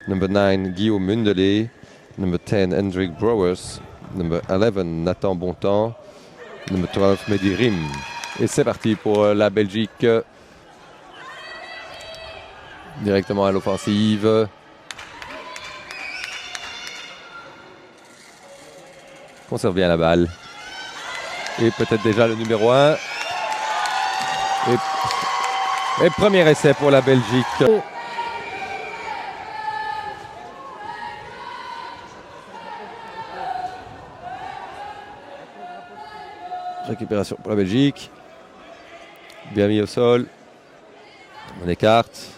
Number 9, Guillaume Mundelé. Number 10, Hendrik Brouwers. Number 11, Nathan Bontemps. Number 12, Mehdi Rim. Et c'est parti pour la Belgique. Directement à l'offensive. Conserve bien la balle. Et peut-être déjà le numéro 1. Et premier essai pour la Belgique. Récupération pour la Belgique. Bien mis au sol. On écarte.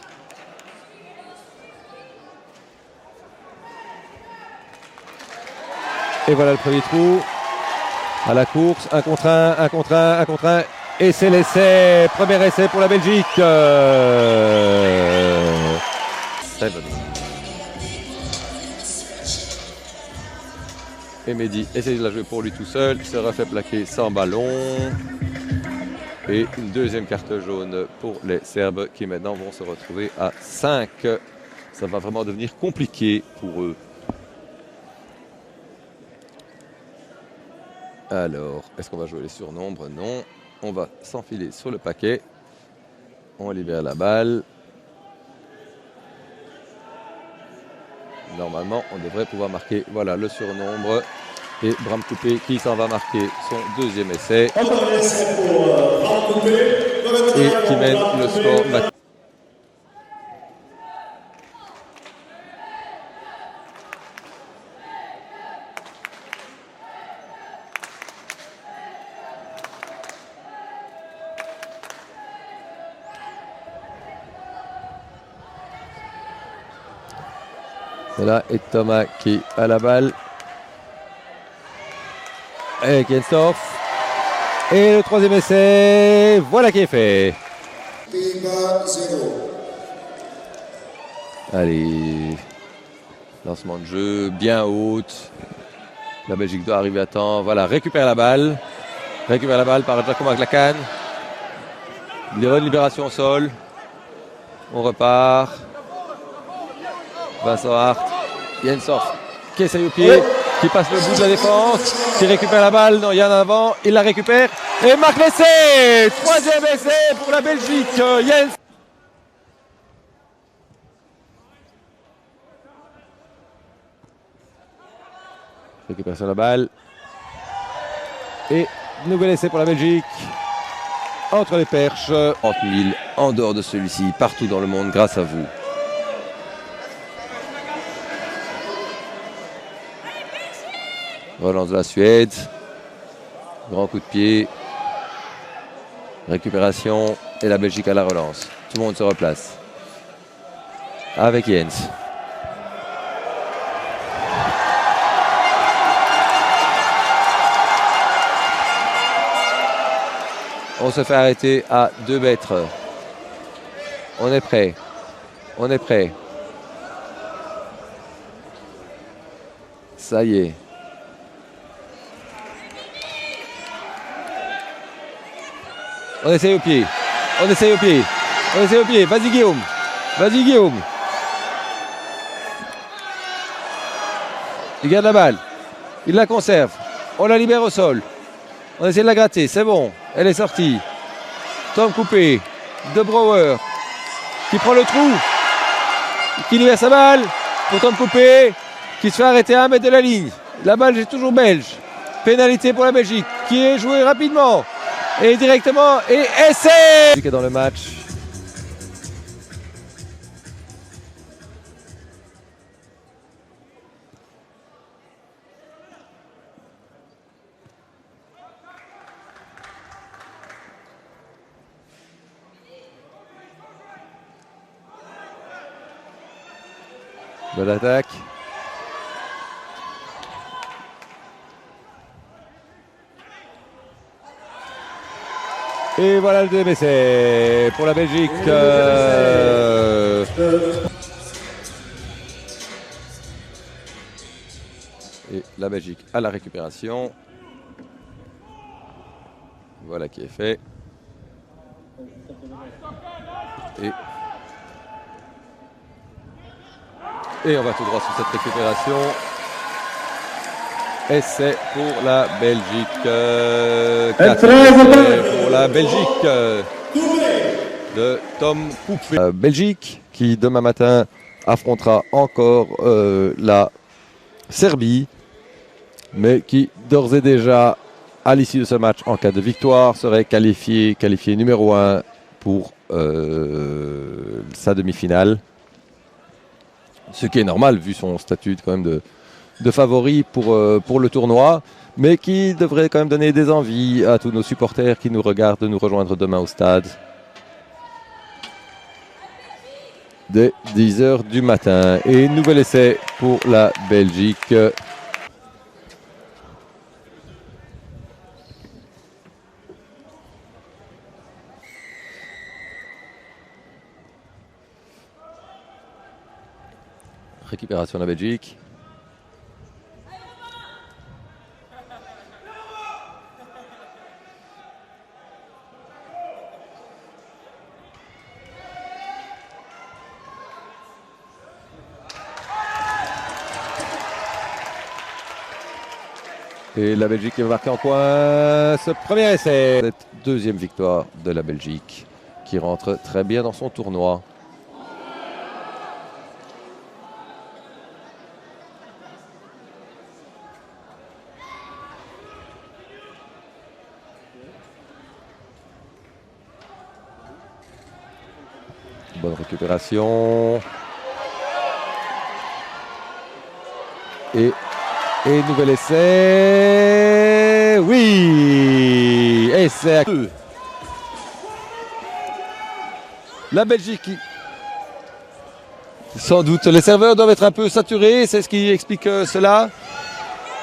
Et voilà le premier trou. À la course, 1 contre 1, 1 contre 1, 1 contre 1. Et c'est l'essai. Premier essai pour la Belgique. 7. Et Mehdi essaye de la jouer pour lui tout seul. Il se refait plaquer sans ballon. Et une deuxième carte jaune pour les Serbes qui maintenant vont se retrouver à 5. Ça va vraiment devenir compliqué pour eux. Alors, est-ce qu'on va jouer les surnombres? Non. On va s'enfiler sur le paquet. On libère la balle. Normalement, on devrait pouvoir marquer, voilà, le surnombre. Et Bram Coupé qui s'en va marquer son deuxième essai. Et qui mène le score maintenant. Voilà, et Thomas qui a la balle. Et Kensdorf. Et le troisième essai, voilà qui est fait. Allez, lancement de jeu bien haute. La Belgique doit arriver à temps. Voilà, récupère la balle. Récupère la balle par Giacomo Aglacan. Libération au sol. On repart. Vincent Hart, Jens Orff qui essaye au pied, qui passe le bout de la défense, qui récupère la balle, non, il y en a avant, il la récupère et marque l'essai. Troisième essai pour la Belgique, Jens. Récupération de la balle et nouvel essai pour la Belgique. Entre les perches, 30 000 en dehors de celui-ci, partout dans le monde grâce à vous. Relance de la Suède. Grand coup de pied. Récupération. Et la Belgique à la relance. Tout le monde se replace. Avec Jens. On se fait arrêter à 2 mètres. On est prêt. On est prêt. Ça y est. On essaye au pied. On essaye au pied. On essaye au pied. Vas-y Guillaume. Vas-y Guillaume. Il garde la balle. Il la conserve. On la libère au sol. On essaie de la gratter. C'est bon. Elle est sortie. Tom Coupé. De Brouwer. Qui prend le trou. Qui libère sa balle. Pour Tom Coupé. Qui se fait arrêter à 1 mètre de la ligne. La balle est toujours belge. Pénalité pour la Belgique. Qui est jouée rapidement. Et directement, et essai dans le match. Bonne attaque. Et voilà le deuxième essai pour la Belgique. Et la Belgique à la récupération. Voilà qui est fait. Et Et on va tout droit sur cette récupération. Essai pour la Belgique. 4 essais pour la Belgique de Tom Coupé. Belgique qui demain matin affrontera encore la Serbie, mais qui d'ores et déjà, à l'issue de ce match, en cas de victoire, serait qualifié numéro 1 pour sa demi-finale. Ce qui est normal vu son statut quand même de favori pour le tournoi, mais qui devrait quand même donner des envies à tous nos supporters qui nous regardent de nous rejoindre demain au stade dès 10h du matin. Et nouvel essai pour la Belgique. Récupération de la Belgique. Et la Belgique qui va marquer en coin ce premier essai. Cette deuxième victoire de la Belgique qui rentre très bien dans son tournoi. Bonne récupération. Et nouvel essai. Oui. Essai à 2. La Belgique. Sans doute, les serveurs doivent être un peu saturés. C'est ce qui explique cela.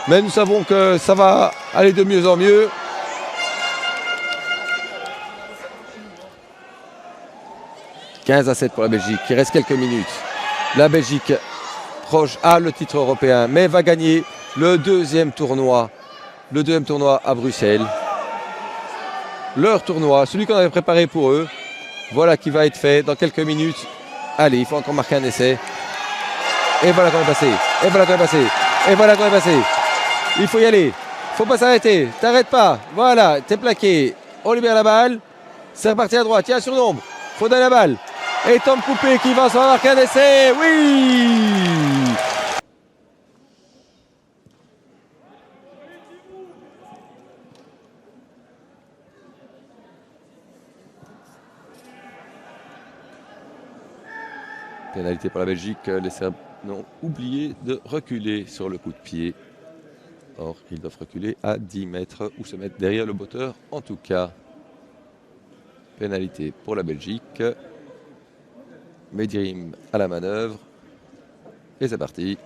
Mais nous savons que ça va aller de mieux en mieux. « 15-7 pour la Belgique. Il reste quelques minutes. La Belgique proche a le titre européen, mais va gagner le deuxième tournoi à Bruxelles. Leur tournoi, celui qu'on avait préparé pour eux. Voilà qui va être fait dans quelques minutes. Allez, il faut encore marquer un essai. Et voilà qu'on est passé. Et voilà qu'on est passé. Et voilà qu'on est passé. Il faut y aller. Il ne faut pas s'arrêter. T'arrêtes pas. Voilà, t'es plaqué. On libère la balle. C'est reparti à droite. Il y a un surnombre. Il faut donner la balle. Et Tom Coupé qui va s'en marquer un essai. Oui! Pénalité pour la Belgique. Les Serbes n'ont oublié de reculer sur le coup de pied. Or, ils doivent reculer à 10 mètres ou se mettre derrière le botteur. En tout cas, pénalité pour la Belgique. Medjerim à la manœuvre. Et c'est parti.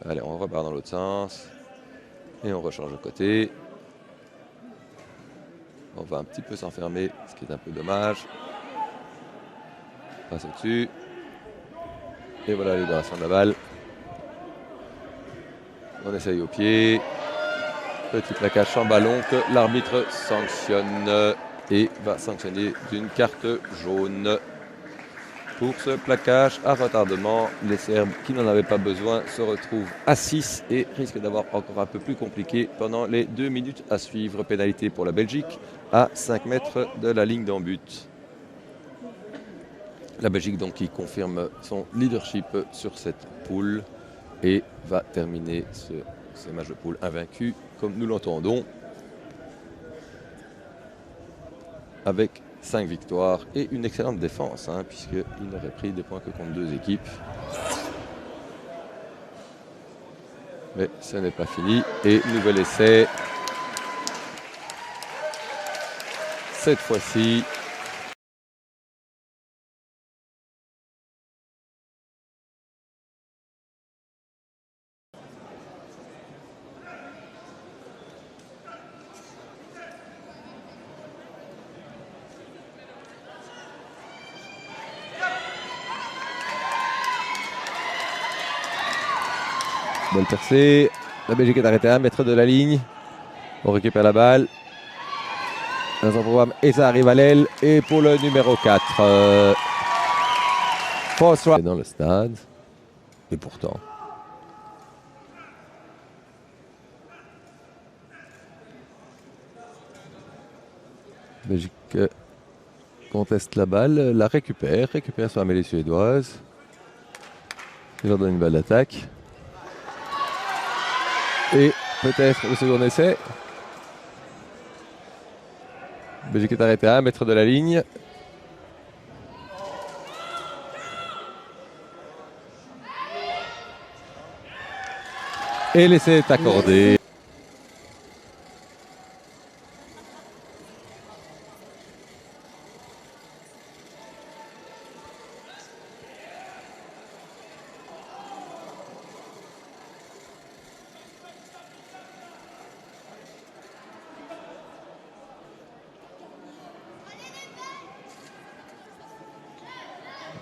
Allez, on repart dans l'autre sens. Et on rechange de côté. On va un petit peu s'enfermer, ce qui est un peu dommage. Passe au-dessus. Et voilà la libération de la balle. On essaye au pied. Petit plaquage sans ballon que l'arbitre sanctionne. Et va sanctionner d'une carte jaune. Pour ce plaquage à retardement, les Serbes qui n'en avaient pas besoin se retrouvent à 6 et risquent d'avoir encore un peu plus compliqué pendant les 2 minutes à suivre. Pénalité pour la Belgique à 5 mètres de la ligne d'en but. La Belgique donc qui confirme son leadership sur cette poule et va terminer ce match de poule invaincu comme nous l'entendons, avec 5 victoires et une excellente défense, puisqu'il n'aurait pris des points que contre 2 équipes. Mais ce n'est pas fini. Et nouvel essai. Cette fois-ci. Belle percée. La Belgique est arrêtée à 1 mètre de la ligne. On récupère la balle. dans son programme. Et ça arrive à l'aile. Et pour le numéro 4, François dans le stade. Et pourtant. Belgique conteste la balle, la récupère sur la mêlée suédoise. Il leur donne une balle d'attaque. Et peut-être le second essai. Belgique est arrêté à 1 mètre de la ligne. Et l'essai est accordé.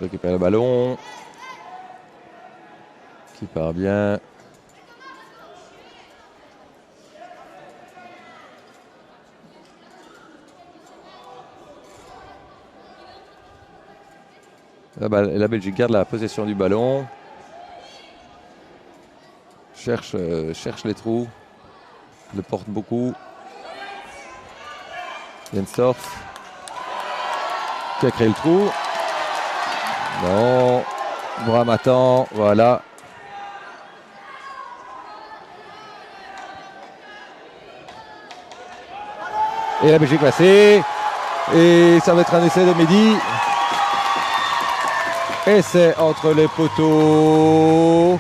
Récupère le ballon. Qui part bien. La Belgique garde la possession du ballon. Cherche les trous. Le porte beaucoup. Jensdorf qui a créé le trou. Non. Bram attend. Voilà. Et la Belgique passée. Et ça va être un essai de Mehdi. Essai entre les poteaux.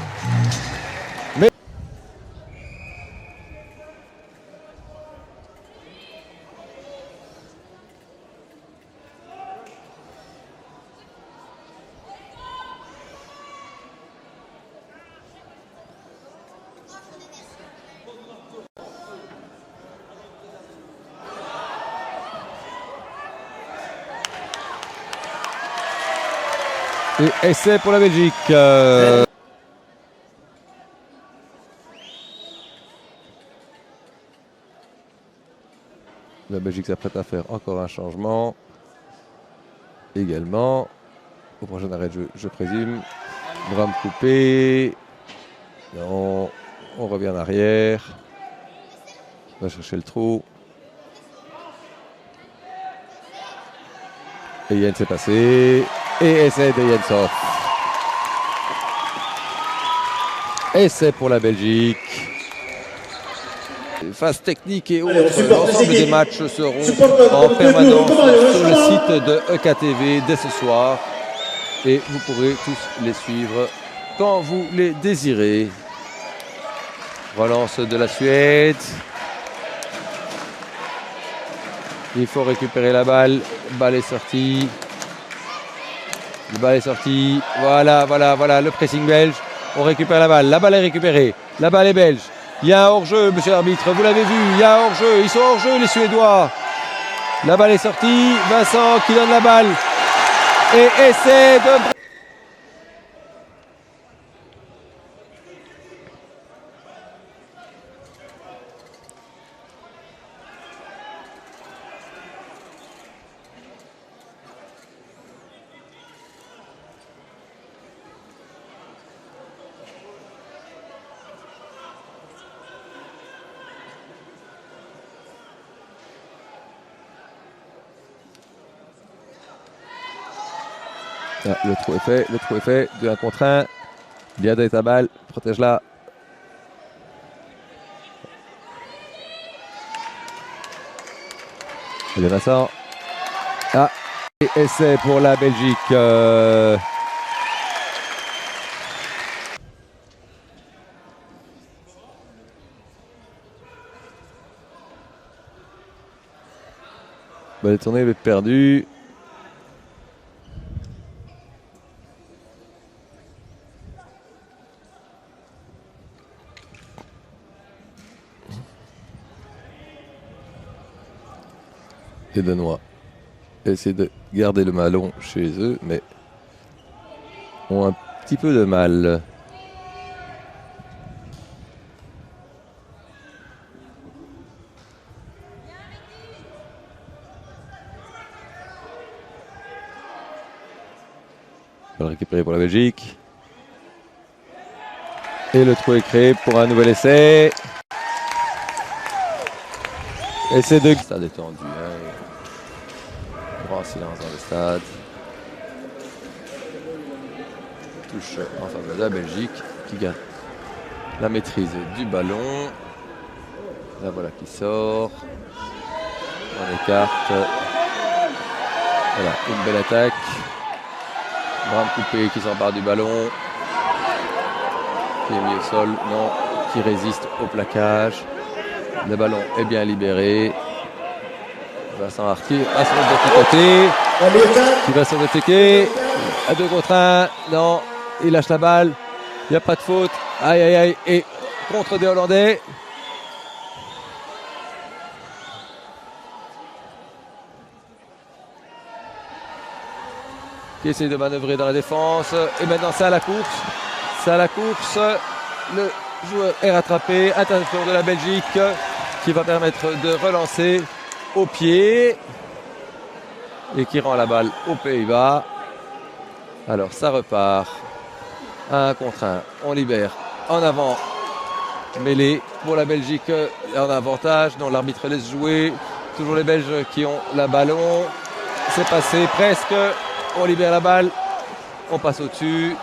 Mais et essai pour la Belgique. La Belgique s'apprête à faire encore un changement. Également. Au prochain arrêt de jeu, je présume. Bram coupé. Non. On revient en arrière. On va chercher le trou. Et Yann s'est passé. Et essai de Jensdorf. Essai pour la Belgique. Phase technique et autres, l'ensemble des matchs seront en permanence sur le site de EKTV dès ce soir. Et vous pourrez tous les suivre quand vous les désirez. Relance de la Suède. Il faut récupérer la balle. Balle est sortie. Le balle est sorti. Voilà, le pressing belge. On récupère la balle. La balle est récupérée. La balle est belge. Il y a un hors-jeu, monsieur l'arbitre. Vous l'avez vu, il y a un hors-jeu. Ils sont hors-jeu, les Suédois. La balle est sortie. Vincent qui donne la balle. Et essaie de... Ah, le trou est fait, 2-1 contre 1. Bien donné ta balle, protège-la. Allez Vincent. Ah, et essai pour la Belgique. Balle tournée, mais perdue. Les Danois essaient de garder le ballon chez eux, mais ont un petit peu de mal. Balle récupérée pour la Belgique. Et le trou est créé pour un nouvel essai. Essai de... Stade étendu. Grand silence dans le stade. Touche en faveur de la Belgique qui gagne la maîtrise du ballon. La voilà qui sort. On écarte. Voilà, une belle attaque. Bram coupé qui s'empare du ballon. Qui est mis au sol, non, qui résiste au plaquage. Le ballon est bien libéré. Vincent Hartier à son petit côté. Qui va s'overtaker. À 2 contre 1. Non, il lâche la balle. Il n'y a pas de faute. Aïe aïe aïe. Et contre des Hollandais. Qui essaie de manœuvrer dans la défense. Et maintenant c'est à la course. C'est à la course. Le joueur est rattrapé. Interception de la Belgique qui va permettre de relancer au pied. Et qui rend la balle aux Pays-Bas. Alors ça repart. 1 contre 1. On libère en avant. Mêlée pour la Belgique en avantage. Non, l'arbitre laisse jouer. Toujours les Belges qui ont la ballon. C'est passé presque. On libère la balle. On passe au-dessus.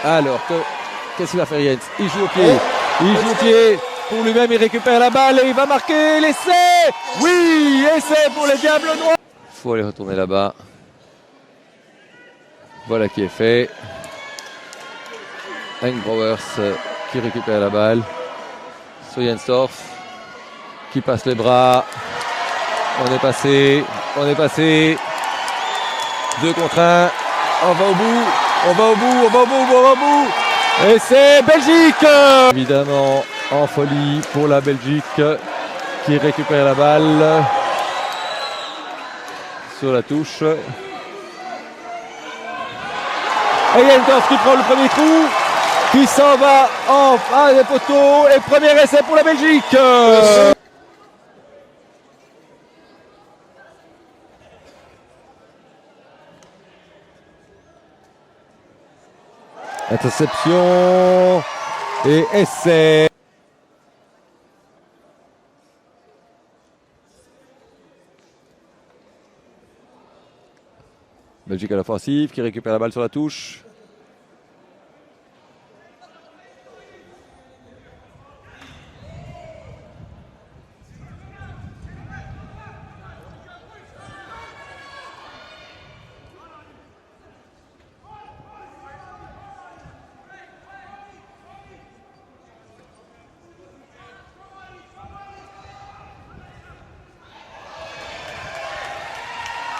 Alors, qu'est-ce qu'il va faire Jens? Il joue au pied. Il joue au pied. Pour lui-même, il récupère la balle et il va marquer l'essai. Oui, essai pour les Diables Noirs. Il faut aller retourner là-bas. Voilà qui est fait. Henk Brouwers qui récupère la balle. Soyensdorf qui passe les bras. On est passé. 2 contre 1. On va au bout. On va au bout. Et c'est Belgique. Évidemment, en folie pour la Belgique qui récupère la balle sur la touche. Et Jens qui prend le premier trou, qui s'en va en face des poteaux. Et premier essai pour la Belgique. Interception et essai. Belgique à l'offensive qui récupère la balle sur la touche.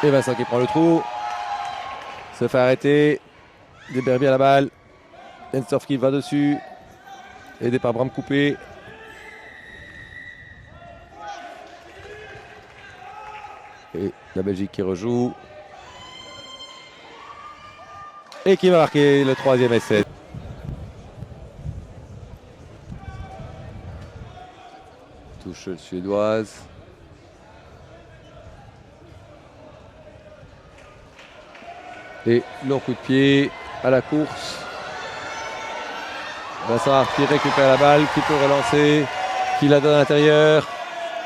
Et Vincent qui prend le trou. Se fait arrêter. Libère bien la balle. Jens qui va dessus. Aidé par Bram coupé. Et la Belgique qui rejoue. Et qui va marquer le 3e essai. Touche suédoise. Et long coup de pied à la course. Vincent Hartier récupère la balle, qui peut relancer, qui la donne à l'intérieur.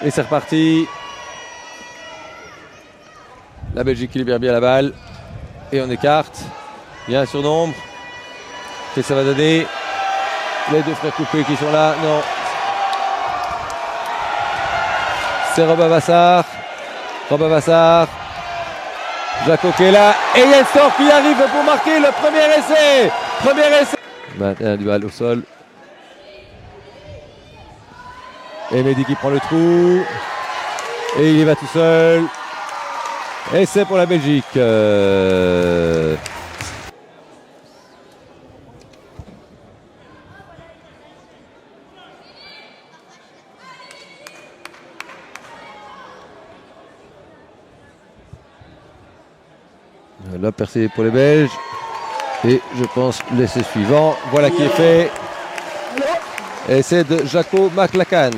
Et c'est reparti. La Belgique qui libère bien la balle. Et on écarte. Il y a un surnombre. Qu'est-ce que ça va donner? Les 2 frères coupés qui sont là. Non. C'est Robin Vassar. Jaco qui est là. Et Jens qui arrive pour marquer le premier essai. Maintenant du bal au sol. Et Mehdi qui prend le trou. Et il y va tout seul. Essai pour la Belgique. La percée pour les Belges. Et je pense l'essai suivant. Voilà qui est fait. Essai de Jaco McLachlan.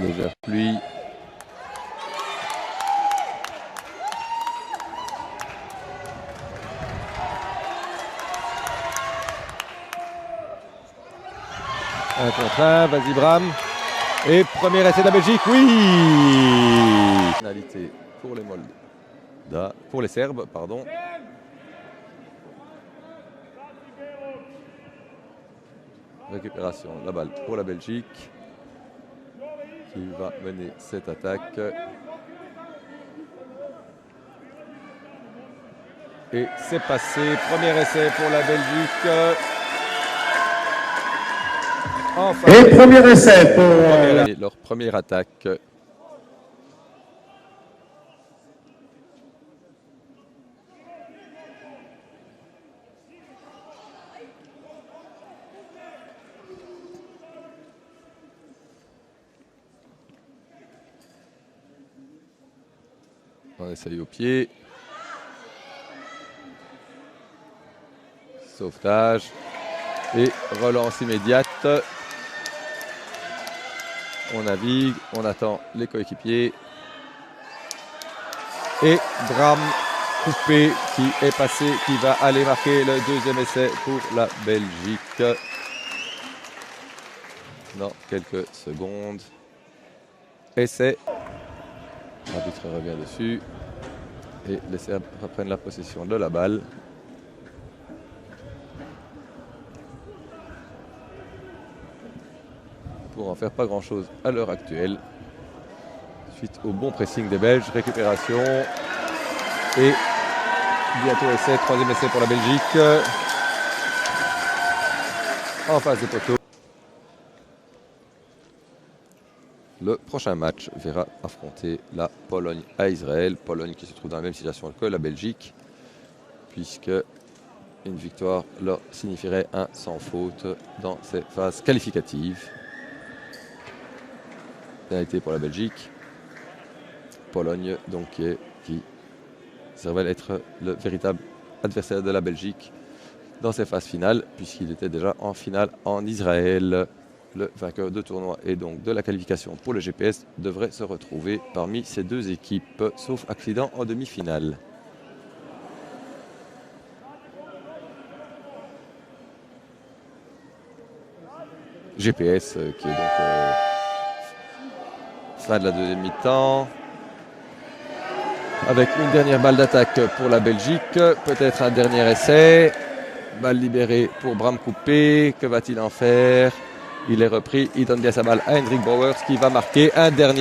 Légère pluie. Un contre un, vas-y Bram. Et premier essai de la Belgique, oui. Pénalité pour les Moldus. Pour les Serbes, pardon. Récupération, la balle pour la Belgique qui va mener cette attaque. Et c'est passé, premier essai pour la Belgique. Enfin, et premier essai pour leur première attaque. On essaye au pied. Sauvetage. Et relance immédiate. On navigue, on attend les coéquipiers. Et Bram coupé qui est passé, qui va aller marquer le deuxième essai pour la Belgique. Dans quelques secondes. Essai. L'arbitre revient dessus. Et les Serbes reprennent la possession de la balle. Pour en faire pas grand chose à l'heure actuelle. Suite au bon pressing des Belges, récupération et bientôt essai, troisième essai pour la Belgique. En face des poteaux. Le prochain match verra affronter la Pologne à Israël. Pologne qui se trouve dans la même situation que la Belgique, puisque une victoire leur signifierait un sans faute dans ces phases qualificatives. Pénalité pour la Belgique. Pologne, donc, qui se révèle être le véritable adversaire de la Belgique dans ces phases finales, puisqu'il était déjà en finale en Israël. Le vainqueur de tournoi et donc de la qualification pour le GPS devrait se retrouver parmi ces deux équipes, sauf accident en demi-finale. GPS qui est donc fin de la deuxième mi-temps. Avec une dernière balle d'attaque pour la Belgique, peut-être un dernier essai. Balle libérée pour Bram Coupé, que va-t-il en faire? Il est repris, il donne bien sa balle à Hendrik Brouwers qui va marquer un dernier.